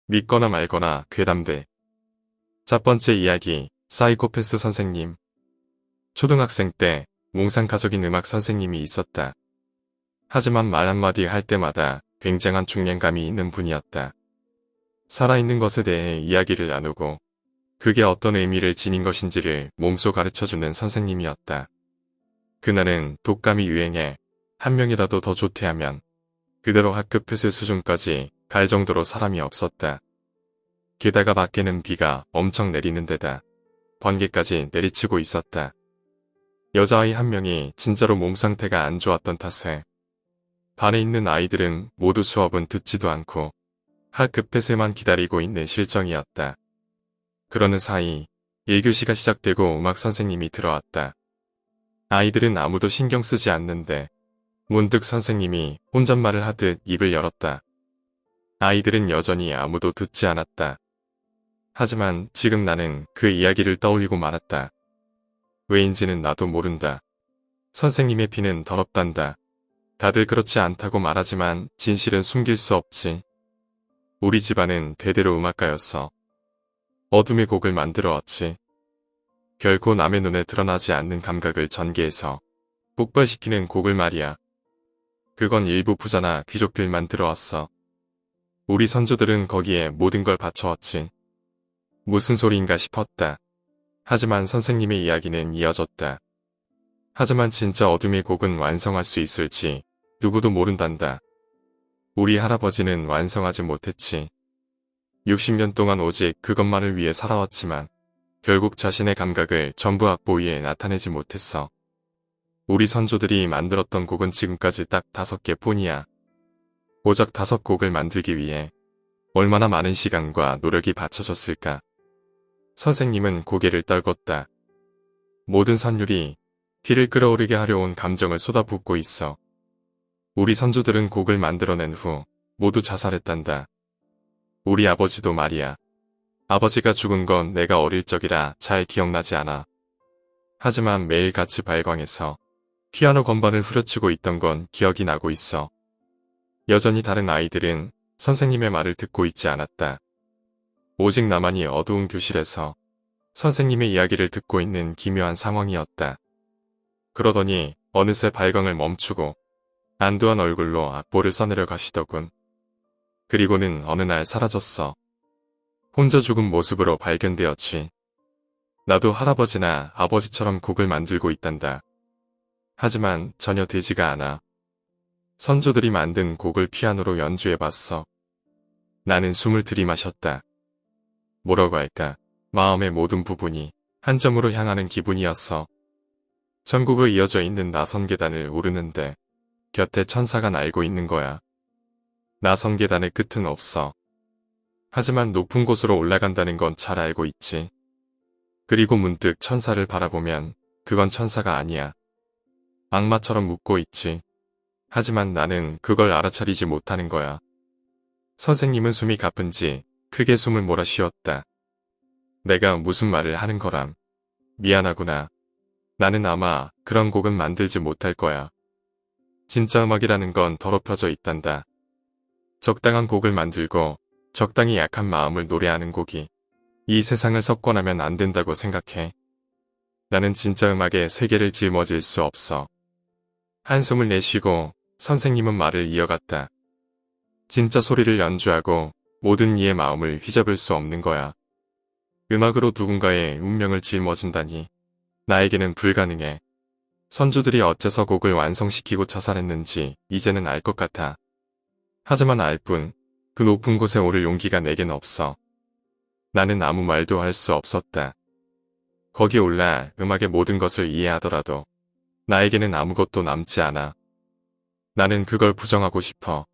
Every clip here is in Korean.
믿거나 말거나 괴담들. 첫 번째 이야기, 사이코패스 선생님. 초등학생 때 몽상 가족인 음악 선생님이 있었다. 하지만 말 한마디 할 때마다 굉장한 중량감이 있는 분이었다. 살아있는 것에 대해 이야기를 나누고 그게 어떤 의미를 지닌 것인지를 몸소 가르쳐주는 선생님이었다. 그날은 독감이 유행해 한 명이라도 더 조퇴하면 그대로 학급 폐쇄 수준까지 갈 정도로 사람이 없었다. 게다가 밖에는 비가 엄청 내리는 데다 번개까지 내리치고 있었다. 여자아이 한 명이 진짜로 몸 상태가 안 좋았던 탓에 반에 있는 아이들은 모두 수업은 듣지도 않고 학급 폐쇄만 기다리고 있는 실정이었다. 그러는 사이 1교시가 시작되고 음악 선생님이 들어왔다. 아이들은 아무도 신경 쓰지 않는데 문득 선생님이 혼잣말을 하듯 입을 열었다. 아이들은 여전히 아무도 듣지 않았다. 하지만 지금 나는 그 이야기를 떠올리고 말았다. 왜인지는 나도 모른다. 선생님의 피는 더럽단다. 다들 그렇지 않다고 말하지만 진실은 숨길 수 없지. 우리 집안은 대대로 음악가였어. 어둠의 곡을 만들어왔지. 결코 남의 눈에 드러나지 않는 감각을 전개해서 폭발시키는 곡을 말이야. 그건 일부 부자나 귀족들만 들어왔어. 우리 선조들은 거기에 모든 걸 바쳐왔지. 무슨 소리인가 싶었다. 하지만 선생님의 이야기는 이어졌다. 하지만 진짜 어둠의 곡은 완성할 수 있을지 누구도 모른단다. 우리 할아버지는 완성하지 못했지. 60년 동안 오직 그것만을 위해 살아왔지만 결국 자신의 감각을 전부 악보 위에 나타내지 못했어. 우리 선조들이 만들었던 곡은 지금까지 딱 5개뿐이야. 고작 5곡을 만들기 위해 얼마나 많은 시간과 노력이 바쳐졌을까. 선생님은 고개를 떨궜다. 모든 선율이 피를 끓어오르게 하려온 감정을 쏟아붓고 있어. 우리 선조들은 곡을 만들어낸 후 모두 자살했단다. 우리 아버지도 말이야. 아버지가 죽은 건 내가 어릴 적이라 잘 기억나지 않아. 하지만 매일 같이 발광해서 피아노 건반을 후려치고 있던 건 기억이 나고 있어. 여전히 다른 아이들은 선생님의 말을 듣고 있지 않았다. 오직 나만이 어두운 교실에서 선생님의 이야기를 듣고 있는 기묘한 상황이었다. 그러더니 어느새 발광을 멈추고 안도한 얼굴로 악보를 써내려 가시더군. 그리고는 어느 날 사라졌어. 혼자 죽은 모습으로 발견되었지. 나도 할아버지나 아버지처럼 곡을 만들고 있단다. 하지만 전혀 되지가 않아. 선조들이 만든 곡을 피아노로 연주해봤어. 나는 숨을 들이마셨다. 뭐라고 할까? 마음의 모든 부분이 한 점으로 향하는 기분이었어. 전국으로 이어져 있는 나선 계단을 오르는데 곁에 천사가 날고 있는 거야. 나선 계단의 끝은 없어. 하지만 높은 곳으로 올라간다는 건 잘 알고 있지. 그리고 문득 천사를 바라보면 그건 천사가 아니야. 악마처럼 웃고 있지. 하지만 나는 그걸 알아차리지 못하는 거야. 선생님은 숨이 가쁜지 크게 숨을 몰아 쉬었다. 내가 무슨 말을 하는 거람. 미안하구나. 나는 아마 그런 곡은 만들지 못할 거야. 진짜 음악이라는 건 더럽혀져 있단다. 적당한 곡을 만들고 적당히 약한 마음을 노래하는 곡이 이 세상을 석권하면 안 된다고 생각해. 나는 진짜 음악의 세계를 짊어질 수 없어. 한숨을 내쉬고 선생님은 말을 이어갔다. 진짜 소리를 연주하고 모든 이의 마음을 휘잡을 수 없는 거야. 음악으로 누군가의 운명을 짊어진다니 나에게는 불가능해. 선조들이 어째서 곡을 완성시키고 자살했는지 이제는 알 것 같아. 하지만 알 뿐 그 높은 곳에 오를 용기가 내겐 없어. 나는 아무 말도 할 수 없었다. 거기 올라 음악의 모든 것을 이해하더라도 나에게는 아무것도 남지 않아. 나는 그걸 부정하고 싶어.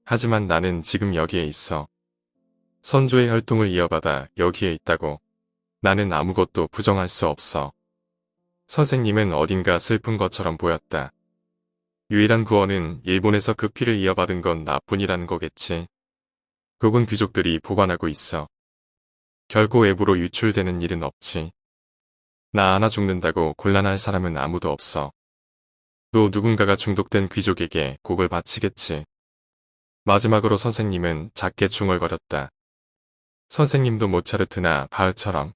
하지만 나는 지금 여기에 있어. 선조의 혈통을 이어받아 여기에 있다고. 나는 아무것도 부정할 수 없어. 선생님은 어딘가 슬픈 것처럼 보였다. 유일한 구원은 일본에서 그 피를 이어받은 건 나뿐이라는 거겠지. 곡은 귀족들이 보관하고 있어. 결코 외부로 유출되는 일은 없지. 나 하나 죽는다고 곤란할 사람은 아무도 없어. 또 누군가가 중독된 귀족에게 곡을 바치겠지. 마지막으로 선생님은 작게 중얼거렸다. 선생님도 모차르트나 바흐처럼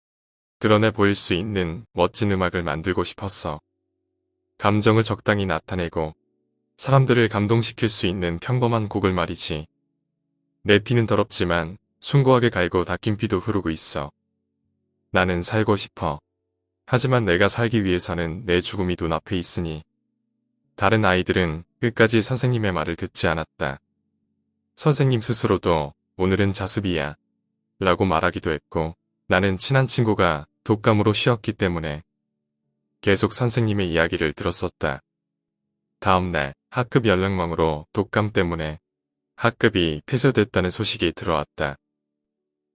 드러내 보일 수 있는 멋진 음악을 만들고 싶었어. 감정을 적당히 나타내고 사람들을 감동시킬 수 있는 평범한 곡을 말이지. 내 피는 더럽지만 숭고하게 갈고 닦인 피도 흐르고 있어. 나는 살고 싶어. 하지만 내가 살기 위해서는 내 죽음이 눈앞에 있으니. 다른 아이들은 끝까지 선생님의 말을 듣지 않았다. 선생님 스스로도 오늘은 자습이야 라고 말하기도 했고, 나는 친한 친구가 독감으로 쉬었기 때문에 계속 선생님의 이야기를 들었었다. 다음 날 학급 연락망으로 독감 때문에 학급이 폐쇄됐다는 소식이 들어왔다.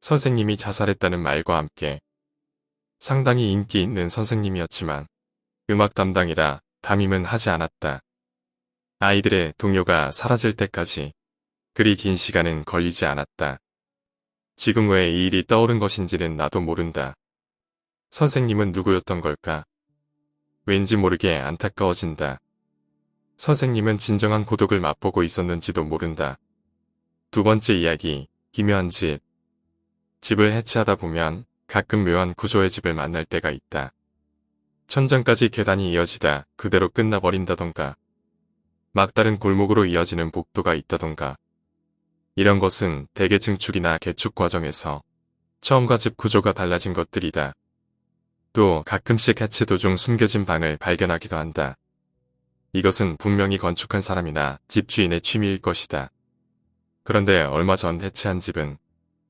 선생님이 자살했다는 말과 함께. 상당히 인기 있는 선생님이었지만 음악 담당이라 담임은 하지 않았다. 아이들의 동요가 사라질 때까지 그리 긴 시간은 걸리지 않았다. 지금 왜 이 일이 떠오른 것인지는 나도 모른다. 선생님은 누구였던 걸까? 왠지 모르게 안타까워진다. 선생님은 진정한 고독을 맛보고 있었는지도 모른다. 두 번째 이야기, 기묘한 집. 집을 해체하다 보면 가끔 묘한 구조의 집을 만날 때가 있다. 천장까지 계단이 이어지다 그대로 끝나버린다던가, 막다른 골목으로 이어지는 복도가 있다던가. 이런 것은 대개 증축이나 개축 과정에서 처음과 집 구조가 달라진 것들이다. 또 가끔씩 해체 도중 숨겨진 방을 발견하기도 한다. 이것은 분명히 건축한 사람이나 집주인의 취미일 것이다. 그런데 얼마 전 해체한 집은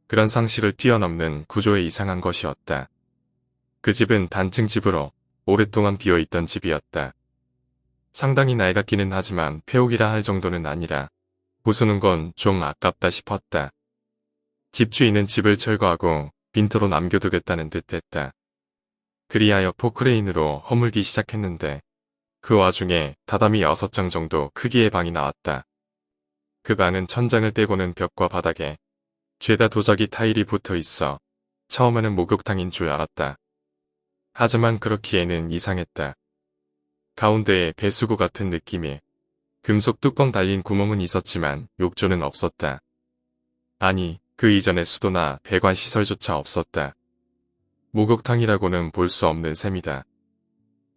그런 상식을 뛰어넘는 구조의 이상한 것이었다. 그 집은 단층 집으로 오랫동안 비어있던 집이었다. 상당히 낡았기는 하지만 폐옥이라 할 정도는 아니라 부수는 건 좀 아깝다 싶었다. 집주인은 집을 철거하고 빈터로 남겨두겠다는 듯 했다. 그리하여 포크레인으로 허물기 시작했는데 그 와중에 다다미 6장 정도 크기의 방이 나왔다. 그 방은 천장을 빼고는 벽과 바닥에 죄다 도자기 타일이 붙어 있어 처음에는 목욕탕인 줄 알았다. 하지만 그렇기에는 이상했다. 가운데에 배수구 같은 느낌의 금속 뚜껑 달린 구멍은 있었지만 욕조는 없었다. 아니, 그 이전에 수도나 배관 시설조차 없었다. 목욕탕이라고는 볼 수 없는 셈이다.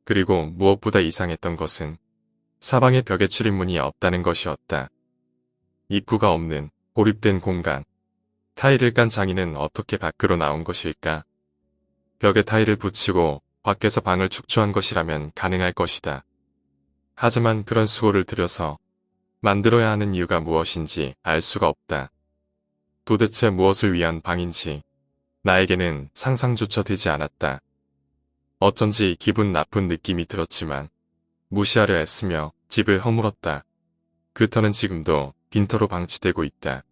그리고 무엇보다 이상했던 것은 사방의 벽에 출입문이 없다는 것이었다. 입구가 없는 고립된 공간. 타일을 깐 장인은 어떻게 밖으로 나온 것일까? 벽에 타일을 붙이고 밖에서 방을 축조한 것이라면 가능할 것이다. 하지만 그런 수고를 들여서 만들어야 하는 이유가 무엇인지 알 수가 없다. 도대체 무엇을 위한 방인지 나에게는 상상조차 되지 않았다. 어쩐지 기분 나쁜 느낌이 들었지만 무시하려 애쓰며 집을 허물었다. 그 터는 지금도 빈터로 방치되고 있다.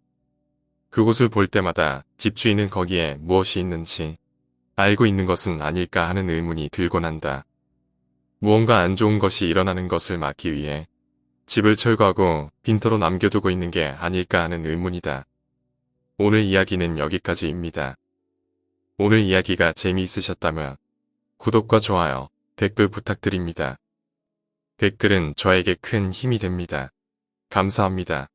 그곳을 볼 때마다 집주인은 거기에 무엇이 있는지 알고 있는 것은 아닐까 하는 의문이 들곤 한다. 무언가 안 좋은 것이 일어나는 것을 막기 위해 집을 철거하고 빈터로 남겨두고 있는 게 아닐까 하는 의문이다. 오늘 이야기는 여기까지입니다. 오늘 이야기가 재미있으셨다면 구독과 좋아요, 댓글 부탁드립니다. 댓글은 저에게 큰 힘이 됩니다. 감사합니다.